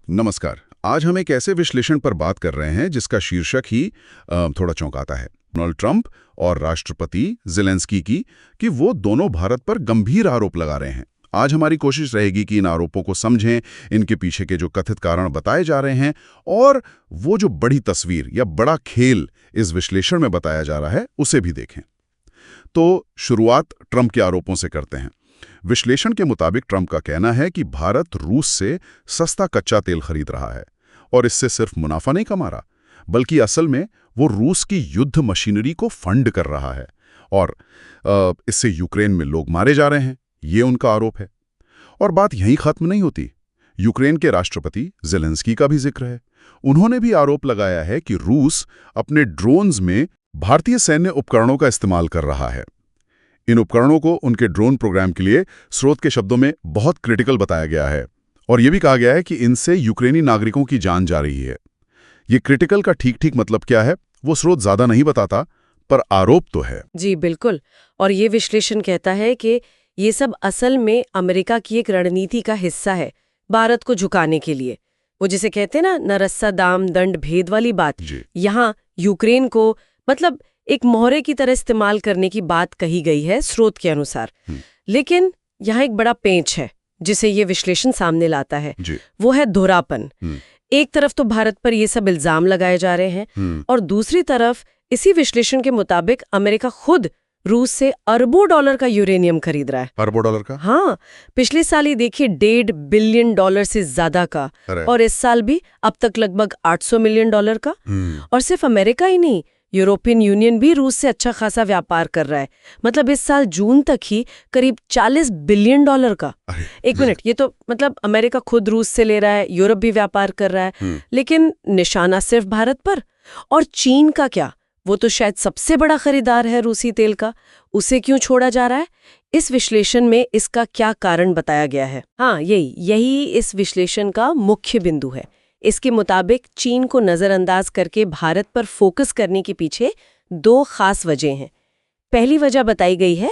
नमस्कार। आज हम एक ऐसे विश्लेषण पर बात कर रहे हैं जिसका शीर्षक ही थोड़ा चौंकाता है। डोनाल्ड ट्रंप और राष्ट्रपति ज़ेलेंस्की की कि वो दोनों भारत पर गंभीर आरोप लगा रहे हैं। आज हमारी कोशिश रहेगी कि इन आरोपों को समझें, इनके पीछे के जो कथित कारण बताए जा रहे हैं और वो जो बड़ी तस्वीर या बड़ा खेल इस विश्लेषण में बताया जा रहा है उसे भी देखें। तो शुरुआत ट्रंप के आरोपों से करते हैं। विश्लेषण के मुताबिक ट्रंप का कहना है कि भारत रूस से सस्ता कच्चा तेल खरीद रहा है और इससे सिर्फ मुनाफा नहीं कमा रहा, बल्कि असल में वो रूस की युद्ध मशीनरी को फंड कर रहा है और इससे यूक्रेन में लोग मारे जा रहे हैं, ये उनका आरोप है। और बात यहीं खत्म नहीं होती। यूक्रेन के राष्ट्रपति ज़ेलेंस्की का भी जिक्र है। उन्होंने भी आरोप लगाया है कि रूस अपने ड्रोन्स में भारतीय सैन्य उपकरणों का इस्तेमाल कर रहा है। इन उपकरणों को उनके ड्रोन प्रोग्राम के लिए स्रोत के शब्दों में बहुत क्रिटिकल बताया गया है और यह भी कहा गया है कि इनसे यूक्रेनी नागरिकों की जान जा रही है। ये क्रिटिकल का ठीक मतलब क्या है वो स्रोत ज्यादा नहीं बताता, पर आरोप तो है। जी बिल्कुल। और ये विश्लेषण कहता है कि ये सब असल में अमेरिका की एक रणनीति का हिस्सा है, भारत को झुकाने के लिए। वो जिसे कहते हैं ना रस्सा दाम दंड भेद वाली बात, यहाँ यूक्रेन को मतलब एक मोहरे की तरह इस्तेमाल करने की बात कही गई है स्रोत के अनुसार। लेकिन यहाँ एक बड़ा पेंच है जिसे ये विश्लेषण सामने लाता है, वो है दोहरापन। एक तरफ तो भारत पर ये सब इल्जाम लगाए जा रहे हैं और दूसरी तरफ इसी विश्लेषण के मुताबिक अमेरिका खुद रूस से अरबों डॉलर का यूरेनियम खरीद रहा है। अरबों डॉलर का? हाँ, पिछले साल ही देखिए $1.5 बिलियन से ज्यादा का, और इस साल भी अब तक लगभग $800 मिलियन का। और सिर्फ अमेरिका ही नहीं, यूरोपियन यूनियन भी रूस से अच्छा खासा व्यापार कर रहा है। मतलब इस साल जून तक ही करीब $40 बिलियन का। एक मिनट, ये तो मतलब अमेरिका खुद रूस से ले रहा है, यूरोप भी व्यापार कर रहा है, लेकिन निशाना सिर्फ भारत पर। और चीन का क्या? वो तो शायद सबसे बड़ा खरीदार है रूसी तेल का, उसे क्यों छोड़ा जा रहा है? इस विश्लेषण में इसका क्या कारण बताया गया है? हाँ, यही इस विश्लेषण का मुख्य बिंदु है। इसके मुताबिक चीन को नज़रअंदाज करके भारत पर फोकस करने के पीछे दो खास वजह हैं। पहली वजह बताई गई है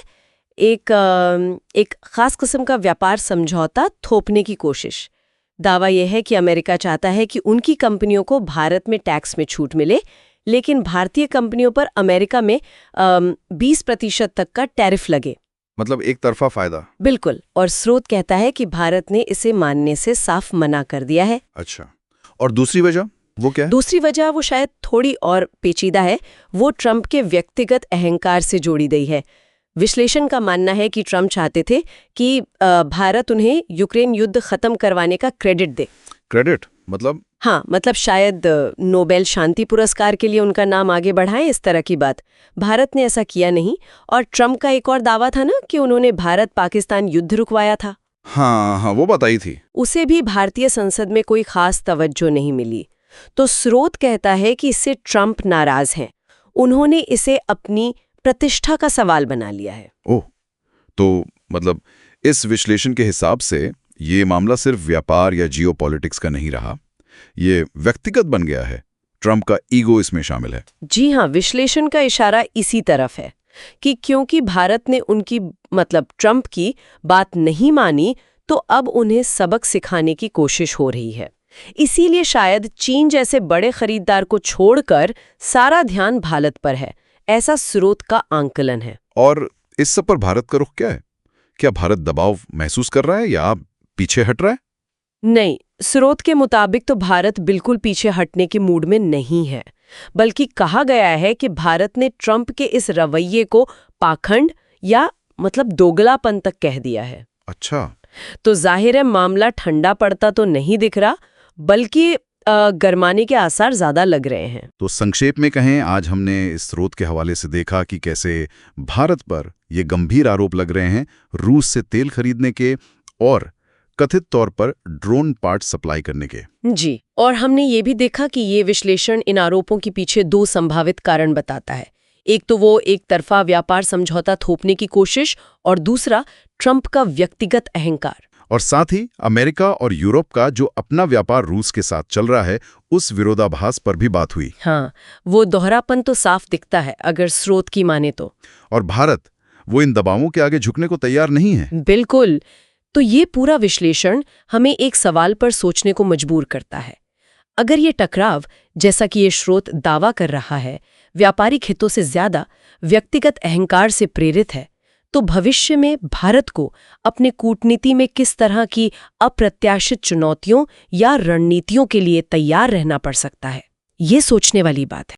एक खास किस्म का व्यापार समझौता थोपने की कोशिश। दावा यह है कि अमेरिका चाहता है कि उनकी कंपनियों को भारत में टैक्स में छूट मिले, लेकिन भारतीय कंपनियों पर अमेरिका में 20% तक का टैरिफ लगे। मतलब एक तरफा फायदा। बिल्कुल। और स्रोत कहता है कि भारत ने इसे मानने से साफ मना कर दिया है। अच्छा, और दूसरी वजह वो क्या है? दूसरी वजह वो शायद थोड़ी और पेचीदा है। वो ट्रंप के व्यक्तिगत अहंकार से जोड़ी गई है। विश्लेषण का मानना है कि ट्रंप चाहते थे कि भारत उन्हें यूक्रेन युद्ध खत्म करवाने का क्रेडिट दे। क्रेडिट मतलब? हाँ, मतलब शायद नोबेल शांति पुरस्कार के लिए उनका नाम आगे बढ़ाएं, इस तरह की बात। भारत ने ऐसा किया नहीं। और ट्रंप का एक और दावा था ना कि उन्होंने भारत पाकिस्तान युद्ध रुकवाया था। हाँ, वो बताई थी। उसे भी भारतीय संसद में कोई खास तवज्जो नहीं मिली। तो स्रोत कहता है कि इससे ट्रंप नाराज हैं। उन्होंने इसे अपनी प्रतिष्ठा का सवाल बना लिया है। ओह, तो मतलब इस विश्लेषण के हिसाब से ये मामला सिर्फ व्यापार या जियोपॉलिटिक्स का नहीं रहा, ये व्यक्तिगत बन गया है। ट्रंप का ईगो इसमें शामिल है। जी हाँ, विश्लेषण का इशारा इसी तरफ है कि क्योंकि भारत ने उनकी मतलब ट्रंप की बात नहीं मानी, तो अब उन्हें सबक सिखाने की कोशिश हो रही है। इसीलिए शायद चीन जैसे बड़े खरीदार को छोड़कर सारा ध्यान भारत पर है, ऐसा स्रोत का आंकलन है। और इस सब पर भारत का रुख क्या है? क्या भारत दबाव महसूस कर रहा है या पीछे हट रहा है? नहीं, स्रोत के मुताबिक तो भारत बिल्कुल पीछे हटने के मूड में नहीं है, बल्कि कहा गया है कि भारत ने ट्रंप के इस रवैये को पाखंड या मतलब दोगलापन तक कह दिया है। अच्छा, तो जाहिर है मामला ठंडा पड़ता तो नहीं दिख रहा, बल्कि गरमाने के आसार ज्यादा लग रहे हैं। तो संक्षेप में कहें, आज हमने इस स्रोत के हवाले से देखा कि कैसे भारत पर ये गंभीर आरोप लग रहे हैं रूस से तेल खरीदने के और कथित तौर पर ड्रोन पार्ट सप्लाई करने के। जी, और हमने ये भी देखा कि ये विश्लेषण इन आरोपों के पीछे दो संभावित कारण बताता है। एक तो वो एक तरफा व्यापार समझौता थोपने की कोशिश और दूसरा ट्रंप का व्यक्तिगत अहंकार। और साथ ही अमेरिका और यूरोप का जो अपना व्यापार रूस के साथ चल रहा है, उस विरोधाभास पर भी बात हुई। हाँ, वो दोहरापन तो साफ दिखता है अगर स्रोत की माने तो। और भारत वो इन दबावों के आगे झुकने को तैयार नहीं है। बिल्कुल। तो ये पूरा विश्लेषण हमें एक सवाल पर सोचने को मजबूर करता है। अगर ये टकराव, जैसा कि ये स्रोत दावा कर रहा है, व्यापारिक हितों से ज्यादा व्यक्तिगत अहंकार से प्रेरित है, तो भविष्य में भारत को अपने कूटनीति में किस तरह की अप्रत्याशित चुनौतियों या रणनीतियों के लिए तैयार रहना पड़ सकता है, ये सोचने वाली बात है।